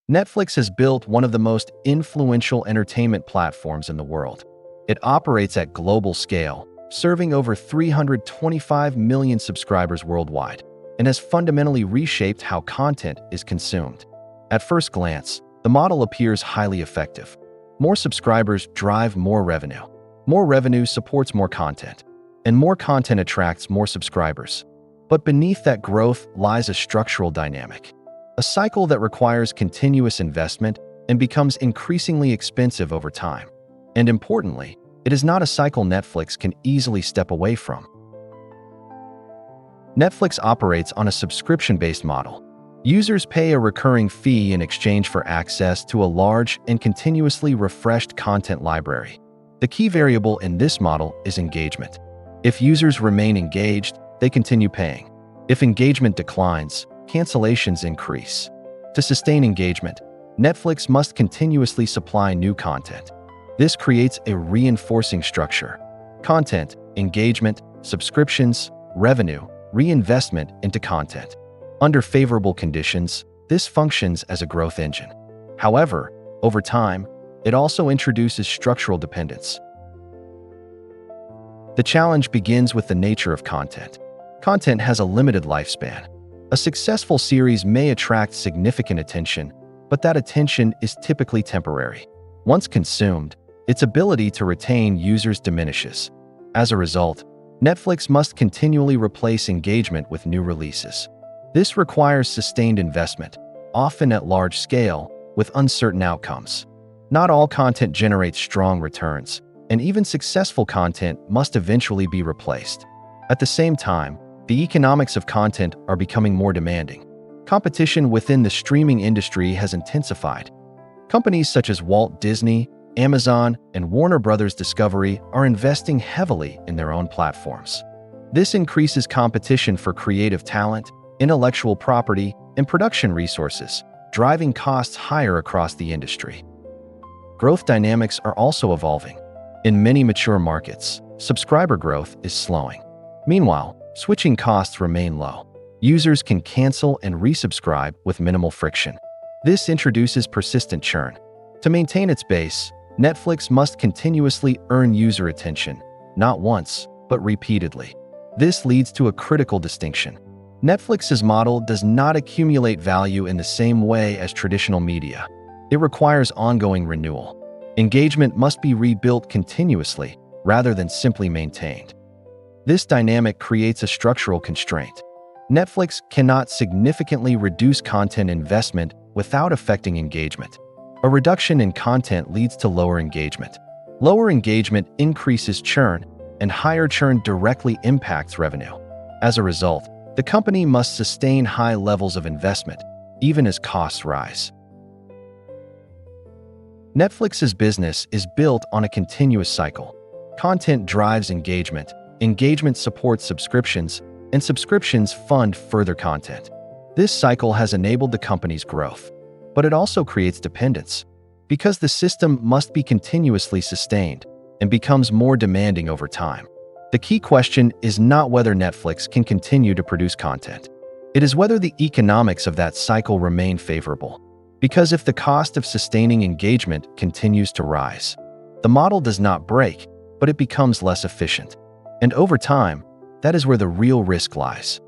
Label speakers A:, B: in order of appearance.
A: Netflix has built one of the most influential entertainment platforms in the world. It operates at global scale, serving over 325 million subscribers worldwide, and has fundamentally reshaped how content is consumed. At first glance, the model appears highly effective. More subscribers drive more revenue. More revenue supports more content, and more content attracts more subscribers. But beneath that growth lies a structural dynamic, a cycle that requires continuous investment and becomes increasingly expensive over time. And importantly, it is not a cycle Netflix can easily step away from. Netflix operates on a subscription-based model. Users pay a recurring fee in exchange for access to a large and continuously refreshed content library. The key variable in this model is engagement. If users remain engaged, they continue paying. If engagement declines, cancellations increase. To sustain engagement, Netflix must continuously supply new content. This creates a reinforcing structure: content, engagement, subscriptions, revenue, reinvestment into content. Under favorable conditions, this functions as a growth engine. However, over time, it also introduces structural dependence. The challenge begins with the nature of content. Content has a limited lifespan. A successful series may attract significant attention, but that attention is typically temporary. Once consumed, its ability to retain users diminishes. As a result, Netflix must continually replace engagement with new releases. This requires sustained investment, often at large scale, with uncertain outcomes. Not all content generates strong returns, and even successful content must eventually be replaced. At the same time, the economics of content are becoming more demanding. Competition within the streaming industry has intensified. Companies such as Walt Disney, Amazon, and Warner Bros. Discovery are investing heavily in their own platforms. This increases competition for creative talent, intellectual property, and production resources, driving costs higher across the industry. Growth dynamics are also evolving. In many mature markets, subscriber growth is slowing. Meanwhile, switching costs remain low. Users can cancel and resubscribe with minimal friction. This introduces persistent churn. To maintain its base, Netflix must continuously earn user attention, not once, but repeatedly. This leads to a critical distinction. Netflix's model does not accumulate value in the same way as traditional media. It requires ongoing renewal. Engagement must be rebuilt continuously, rather than simply maintained. This dynamic creates a structural constraint. Netflix cannot significantly reduce content investment without affecting engagement. A reduction in content leads to lower engagement. Lower engagement increases churn, and higher churn directly impacts revenue. As a result, the company must sustain high levels of investment, even as costs rise. Netflix's business is built on a continuous cycle. Content drives engagement, engagement supports subscriptions, and subscriptions fund further content. This cycle has enabled the company's growth, but it also creates dependence, because the system must be continuously sustained and becomes more demanding over time. The key question is not whether Netflix can continue to produce content. It is whether the economics of that cycle remain favorable. Because if the cost of sustaining engagement continues to rise, the model does not break, but it becomes less efficient. And over time, that is where the real risk lies.